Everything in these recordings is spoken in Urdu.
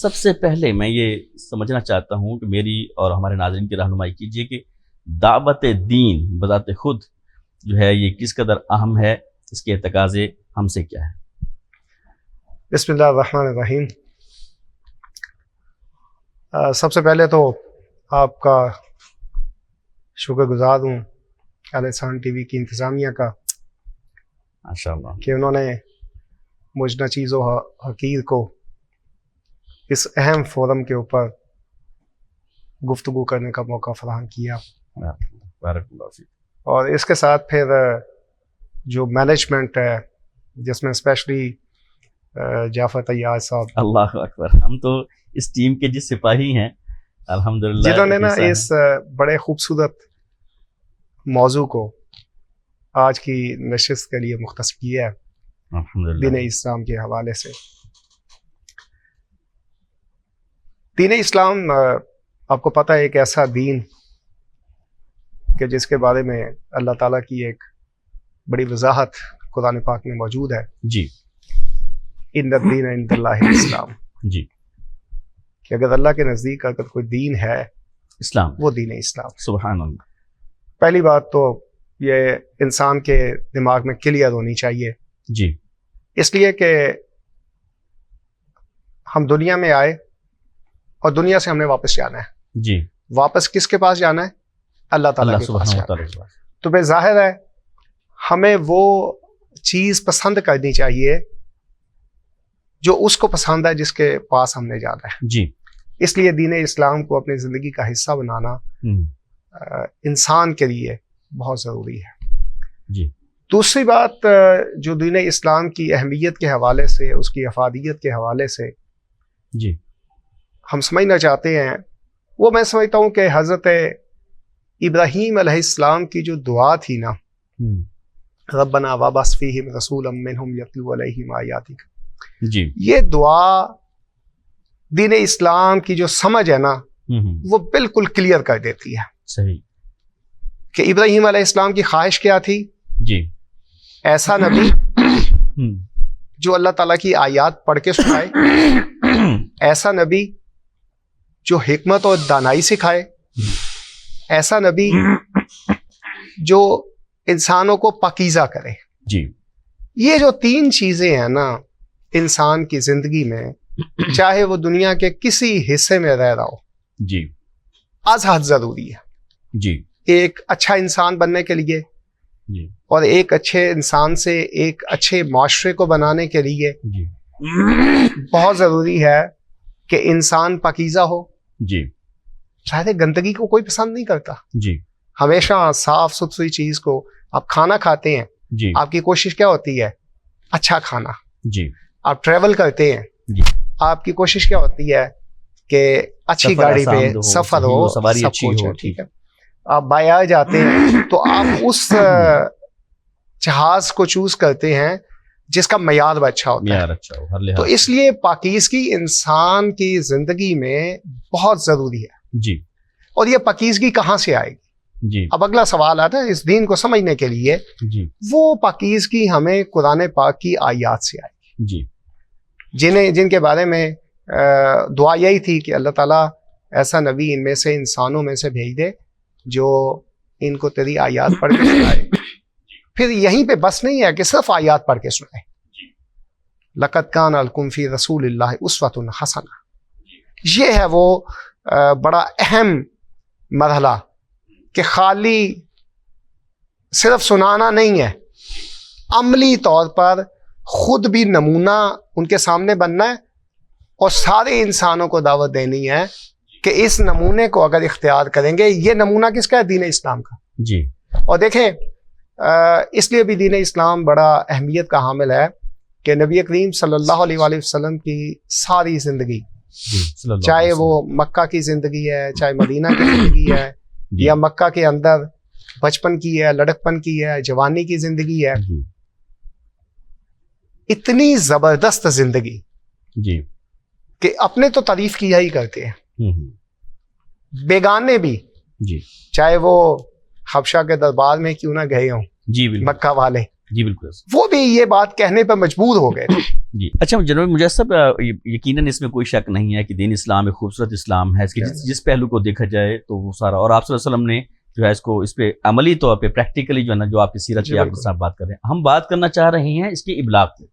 سب سے پہلے میں یہ سمجھنا چاہتا ہوں کہ میری اور ہمارے ناظرین کی رہنمائی کیجیے کہ دعوت دین بذات خود جو ہے یہ کس قدر اہم ہے، اس کے تقاضے ہم سے کیا ہے؟ بسم اللہ الرحمن الرحیم۔ سب سے پہلے تو آپ کا شکر گزار ہوں الحسان ٹی وی کی انتظامیہ کا، ماشاءاللہ، کہ انہوں نے مجھ نچیز و حقیر کو اس اہم فورم کے اوپر گفتگو کرنے کا موقع فراہم کیا، بارک اللہ فیک۔ اور اس کے ساتھ پھر جو مینجمنٹ ہے جس میں اسپیشلی جعفر طیار صاحب، اللہ اکبر، ہم تو اس ٹیم کے جس سپاہی ہیں الحمدللہ، جنہوں نے نا اس بڑے خوبصورت موضوع کو آج کی نشست کے لیے مختص کیا ہے الحمدللہ۔ دین اسلام کے حوالے سے دین اسلام آپ کو پتہ ہے ایک ایسا دین کہ جس کے بارے میں اللہ تعالیٰ کی ایک بڑی وضاحت قرآن پاک میں موجود ہے، جی، ان الدین عند اللہ الاسلام، جی، کہ اگر اللہ کے نزدیک اگر کوئی دین ہے اسلام، وہ دین اسلام۔ سبحان اللہ۔ پہلی بات تو یہ انسان کے دماغ میں کلیئر ہونی چاہیے، جی، اس لیے کہ ہم دنیا میں آئے اور دنیا سے ہم نے واپس جانا ہے۔ جی، واپس کس کے پاس جانا ہے؟ اللہ تعالیٰ اللہ کے پاس سبحانہ جانا ہے۔ وتعالی۔ تو بے ظاہر ہے ہمیں وہ چیز پسند کرنی چاہیے جو اس کو پسند ہے جس کے پاس ہم نے جانا ہے۔ جی، اس لیے دین اسلام کو اپنی زندگی کا حصہ بنانا انسان کے لیے بہت ضروری ہے۔ جی، دوسری بات جو دین اسلام کی اہمیت کے حوالے سے، اس کی افادیت کے حوالے سے جی، ہم سمجھنا چاہتے ہیں، وہ میں سمجھتا ہوں کہ حضرت ابراہیم علیہ السلام کی جو دعا تھی نا، ربنا وابعث فیہم رسولا منہم یتلو علیہم آیاتک، جی، یہ دعا دین اسلام کی جو سمجھ ہے نا وہ بالکل کلیئر کر دیتی ہے۔ صحیح۔ کہ ابراہیم علیہ السلام کی خواہش کیا تھی؟ جی، ایسا نبی جو اللہ تعالیٰ کی آیات پڑھ کے سنائے، ایسا نبی جو حکمت اور دانائی سکھائے، ایسا نبی جو انسانوں کو پاکیزہ کرے۔ جی، یہ جو تین چیزیں ہیں نا انسان کی زندگی میں، چاہے وہ دنیا کے کسی حصے میں رہ رہا ہو، جی، از حد ضروری ہے جی، ایک اچھا انسان بننے کے لیے، جی، اور ایک اچھے انسان سے ایک اچھے معاشرے کو بنانے کے لیے جی، بہت ضروری ہے کہ انسان پاکیزہ ہو۔ جی، شاید گندگی کو کوئی پسند نہیں کرتا، جی، ہمیشہ صاف ستھری چیز کو، آپ کھانا کھاتے ہیں، جی، آپ کی کوشش کیا ہوتی ہے؟ اچھا کھانا۔ جی، آپ ٹریول کرتے ہیں، جی، آپ کی کوشش کیا ہوتی ہے کہ اچھی سفر گاڑی پہ آسان ہو، سفر صحیح ہو، سواری سب اچھی کچھ ہو، ہے، ٹھیک ہے۔ آپ باہر جاتے ہیں تو آپ اس جہاز کو چوز کرتے ہیں جس کا معیار اچھا ہوتا ہے۔ معیار اچھا ہو ہر لحاظ تو اس لیے پاکیزگی انسان کی زندگی میں بہت ضروری ہے۔ جی، اور یہ پاکیزگی کہاں سے آئے گی؟ جی، اب اگلا سوال آتا ہے اس دین کو سمجھنے کے لیے، جی، وہ پاکیزگی ہمیں قرآن پاک کی آیات سے آئے گی، جی، جن کے بارے میں دعا یہی تھی کہ اللہ تعالیٰ ایسا نبی ان میں سے، انسانوں میں سے بھیج دے جو ان کو تیری آیات پڑھ کے سنائے۔ پھر یہیں پہ بس نہیں ہے کہ صرف آیات پڑھ کے سنائے، لَقَدْ كَانَ لَكُمْ فِي رَسُولِ اللَّهِ أُسْوَةٌ حَسَنَةٌ۔ یہ ہے وہ بڑا اہم مرحلہ کہ خالی صرف سنانا نہیں ہے، عملی طور پر خود بھی نمونہ ان کے سامنے بننا ہے اور سارے انسانوں کو دعوت دینی ہے کہ اس نمونے کو اگر اختیار کریں گے، یہ نمونہ کس کا ہے؟ دین اسلام کا۔ جی، اور دیکھیں اس لیے بھی دین اسلام بڑا اہمیت کا حامل ہے کہ نبی کریم صلی اللہ علیہ وآلہ وسلم کی ساری زندگی، چاہے وہ مکہ کی زندگی ہے، چاہے مدینہ کی زندگی ہے، یا مکہ کے اندر بچپن کی ہے، لڑکپن کی ہے، جوانی کی زندگی ہے، اتنی زبردست زندگی جی، کہ اپنے تو تعریف کیا ہی کرتے ہیں، بیگانے بھی، جی، چاہے وہ حبشہ کے دربار میں کیوں نہ گئے ہوں، جی، بالکل، مکہ والے، جی بالکل وہ بھی یہ بات کہنے پر مجبور ہو گئے تھے. جی اچھا جناب مجسب، یقیناً اس میں کوئی شک نہیں ہے کہ دین اسلام ایک خوبصورت اسلام ہے. اس کے جس پہلو کو دیکھا جائے تو وہ سارا، اور آپ صلی اللہ علیہ وسلم نے جو ہے اس پہ عملی طور پہ پریکٹیکلی جو ہے نا، جو آپ کی سیرت کی آپ کے ساتھ بات کر رہے ہیں، ہم بات کرنا چاہ رہے ہیں اس کے ابلاغ پہ،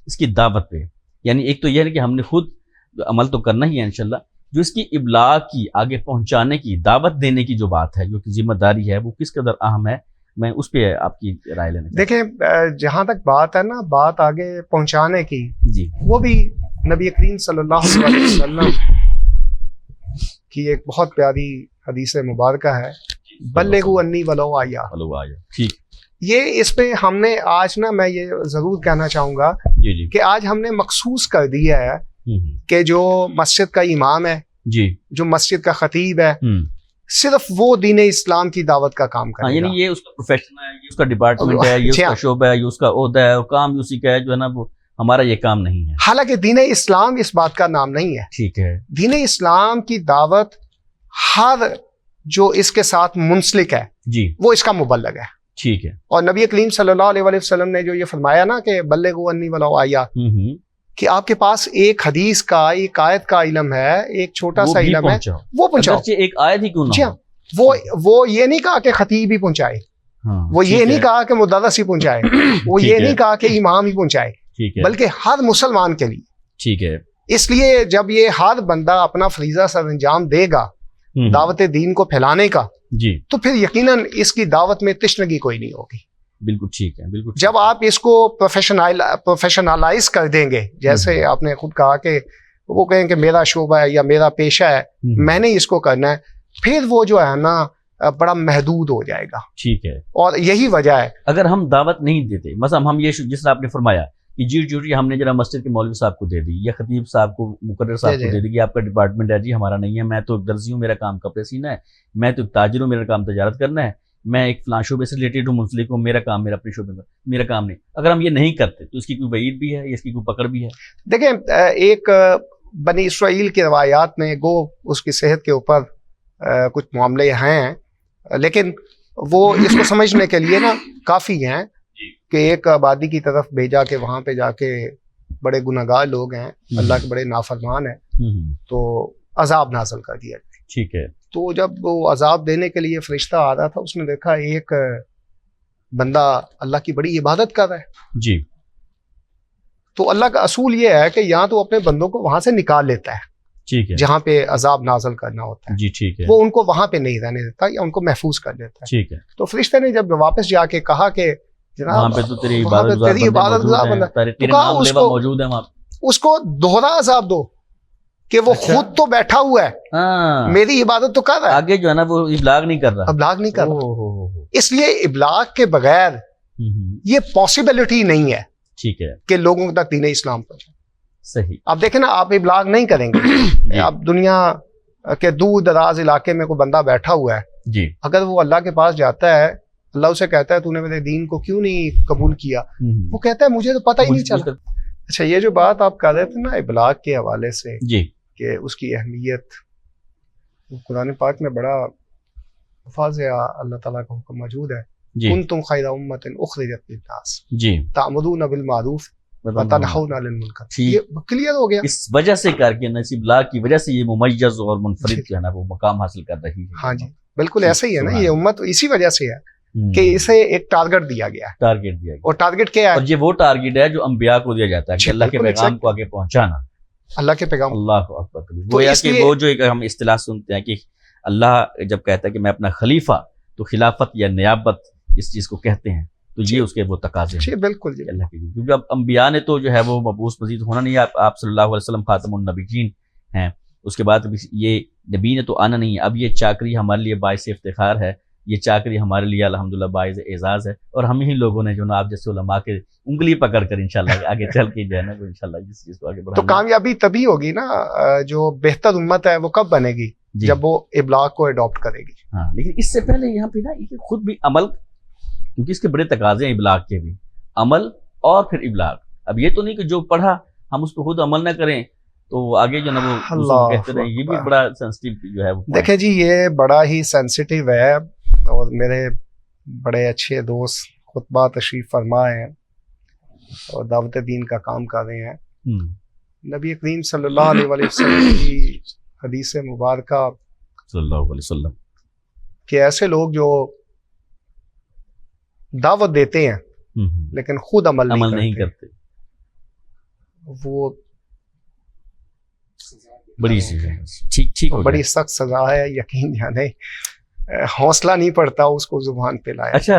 اس کی دعوت پہ. یعنی ایک تو یہ ہے کہ ہم نے خود عمل تو کرنا ہی ہے انشاءاللہ، جو اس کی ابلاغ کی، آگے پہنچانے کی، دعوت دینے کی جو بات ہے، جو کہ ذمہ داری ہے، وہ کس قدر اہم ہے، میں اس پہ آپ کی رائے لینا چاہتا ہوں. دیکھیں جہاں تک بات ہے نا، بات آگے پہنچانے کی، جی وہ بھی نبی کریم صلی اللہ علیہ وسلم کی ایک بہت پیاری حدیث مبارکہ ہے، بلغوا انی ولو آیا. ٹھیک. یہ اس پہ ہم نے آج نا، میں یہ ضرور کہنا چاہوں گا جی کہ آج ہم نے مخصوص کر دیا ہے کہ جو مسجد کا امام ہے، جی جو مسجد کا خطیب ہے، صرف وہ دین اسلام کی دعوت کا کام کرے گا. یعنی یہ اس کا پروفیشن ہے، یہ اس کا ڈپارٹمنٹ ہے، یہ اس کا شعبہ ہے، یہ اس کا عہدہ ہے، اور کام اسی کا ہے، جو ہے نا وہ ہمارا یہ کام نہیں ہے. حالانکہ دین اسلام اس بات کا نام نہیں ہے. ٹھیک ہے. دین اسلام کی دعوت ہر جو اس کے ساتھ منسلک ہے، جی وہ اس کا مبلغ ہے. ٹھیک ہے. اور نبی کریم صلی اللہ علیہ وسلم نے جو یہ فرمایا نا کہ بلغوا انی ولو آیا، کہ آپ کے پاس ایک حدیث کا، ایک آیت کا علم ہے، ایک چھوٹا سا علم ہے، وہ پہنچاؤ. ایک آیت ہی کیوں نہ ہو. وہ یہ نہیں کہا کہ خطیب ہی پہنچائے، وہ یہ نہیں کہا کہ مدرس ہی پہنچائے، وہ یہ نہیں کہا کہ امام ہی پہنچائے، بلکہ ہر مسلمان کے لیے. ٹھیک ہے. اس لیے جب یہ ہر بندہ اپنا فریضہ سر انجام دے گا دعوت دین کو پھیلانے کا، جی تو پھر یقیناً اس کی دعوت میں تشنگی کوئی نہیں ہوگی. بالکل ٹھیک ہے. بالکل جب آپ اس کو پروفیشنلائز کر دیں گے، جیسے آپ نے خود کہا کہ وہ کہیں کہ میرا شعبہ ہے یا میرا پیشہ ہے، میں نے اس کو کرنا ہے، پھر وہ جو ہے نا بڑا محدود ہو جائے گا. ٹھیک ہے. اور یہی وجہ ہے اگر ہم دعوت نہیں دیتے، مثلا ہم یہ جس طرح آپ نے فرمایا کہ جی ہم نے ذرا مسجد کے مولوی صاحب کو دے دی، یا خطیب صاحب کو، مقرر صاحب کو دے دی کہ آپ کا ڈپارٹمنٹ ہے، جی ہمارا نہیں ہے، میں تو درزی ہوں، میرا کام کپڑے سینا ہے، میں تو تاجر ہوں، میرا کام تجارت کرنا ہے، میں ایک فلاں شعبے سے ریلیٹڈ ہوں، منسلک ہوں، میرا کام میرا اپنے شعبے میں، میرا کام نہیں. اگر ہم یہ نہیں کرتے تو اس کی کوئی وعید بھی ہے، اس کی کوئی پکڑ بھی ہے؟ دیکھیں ایک بنی اسرائیل کی روایات میں گو اس کی صحت کے اوپر کچھ معاملے ہیں، لیکن وہ اس کو سمجھنے کے لیے نا کافی ہیں کہ ایک آبادی کی طرف بھیجا کہ وہاں پہ جا کے بڑے گناہگار لوگ ہیں، اللہ کے بڑے نافرمان ہیں، تو عذاب نازل کر دیا. ٹھیک ہے. تو جب وہ عذاب دینے کے لیے فرشتہ آ رہا تھا، اس نے دیکھا ایک بندہ اللہ کی بڑی عبادت کر رہا ہے. جی. تو اللہ کا اصول یہ ہے کہ یہاں تو اپنے بندوں کو وہاں سے نکال لیتا ہے، ٹھیک ہے، جہاں پہ عذاب نازل کرنا ہوتا ہے. جی ٹھیک ہے. وہ ان کو وہاں پہ نہیں رہنے دیتا یا ان کو محفوظ کر دیتا ہے. ٹھیک ہے. تو فرشتے نے جب واپس جا کے کہا کہ جناب وہاں پہ تو تیری عبادت موجود ہے، اس کو دوہرا عذاب دو کہ وہ خود تو بیٹھا ہوا ہے، میری عبادت تو کر رہا ہے، آگے جو ہے نا وہ ابلاغ نہیں کر رہا. ابلاغ نہیں کر رہا. اس لیے ابلاغ کے بغیر یہ پاسبلٹی نہیں ہے، ٹھیک ہے، کہ لوگوں تک دین اسلام پہنچے. صحیح. اب دیکھیں نا، آپ ابلاغ نہیں کریں گے، اب دنیا کے دور دراز علاقے میں کوئی بندہ بیٹھا ہوا ہے، جی اگر وہ اللہ کے پاس جاتا ہے، اللہ اسے کہتا ہے تو نے میرے دین کو کیوں نہیں قبول کیا، وہ کہتا ہے مجھے تو پتہ ہی نہیں چلا. اچھا، یہ جو بات آپ کر رہے تھے نا ابلاغ کے حوالے سے، جی، کہ اس کی اہمیت، قرآن پاک میں بڑا الفاظ ہے، اللہ تعالیٰ کا حکم موجود ہے، کنتم خیر امۃ اخرجت للناس جی تأمرون بالمعروف وتنہون عن المنکر. یہ کلیئر ہو گیا. اس وجہ سے کر کے نصیب ابلاغ کی وجہ سے یہ ممیز اور منفرد جو ہے نا وہ مقام حاصل کر رہی ہے. ہاں جی بالکل ایسا ہی ہے نا، یہ امت اسی وجہ سے ہے کہ اسے ایک ٹارگٹ دیا گیا ہے. ٹارگٹ دیا گیا. اور ٹارگٹ کیا ہے؟ اور یہ وہ ٹارگٹ ہے جو انبیاء کو دیا جاتا ہے کہ اللہ کے پیغام کو آگے پہنچانا. اللہ کے پیغام. اللہ اکبر. وہ جو ایک ہم اصطلاح سنتے ہیں کہ اللہ جب کہتا ہے کہ میں اپنا خلیفہ، تو خلافت یا نیابت اس چیز کو کہتے ہیں، تو یہ اس کے وہ تقاضے ہیں. بالکل جی. اللہ کے، کیونکہ اب انبیاء نے تو جو ہے وہ مبعوث مزید ہونا نہیں ہے. آپ صلی اللہ علیہ وسلم خاتم النبیین ہیں، اس کے بعد یہ نبی نے تو آنا نہیں ہے. اب یہ چاکری ہمارے لیے باعث افتخار ہے، یہ چاکری ہمارے لیے الحمدللہ باعث اعزاز ہے، اور ہم ہی لوگوں نے جو نا آپ جیسے علماء کے انگلی پکڑ کر انشاءاللہ آگے چل کے جو ہے نا وہ انشاءاللہ اس چیز کو آگے بڑھانا. تو کامیابی تبھی ہوگی نا، جو بہتر امت ہے وہ کب بنے گی؟ جب وہ ابلاغ کو اڈاپٹ کرے گی. ہاں، لیکن اس سے پہلے یہاں پہ نا خود بھی عمل، کیونکہ اس کے بڑے تقاضے ہیں ابلاغ کے بھی، عمل اور پھر ابلاغ. اب یہ تو نہیں کہ جو پڑھا ہم اس پہ خود عمل نہ کریں تو آگے جو نا وہ کہتے رہیں، یہ بھی بڑا سینسٹیو جو ہے. دیکھیں جی، یہ بڑا ہی سینسٹیو ہے، اور میرے بڑے اچھے دوست خطبہ تشریف فرما ہیں اور دعوت دین کا کام کر رہے ہیں. نبی کریم صلی اللہ علیہ وسلم کی حدیث مبارکہ صلی اللہ علیہ وسلم کہ ایسے لوگ جو دعوت دیتے ہیں لیکن خود عمل نہیں کرتے، وہ بڑی ٹھیک ہو بڑی سخت سزا ہے. یقین جانے حوصلہ نہیں پڑتا اس کو زبان پہ لایا. اچھا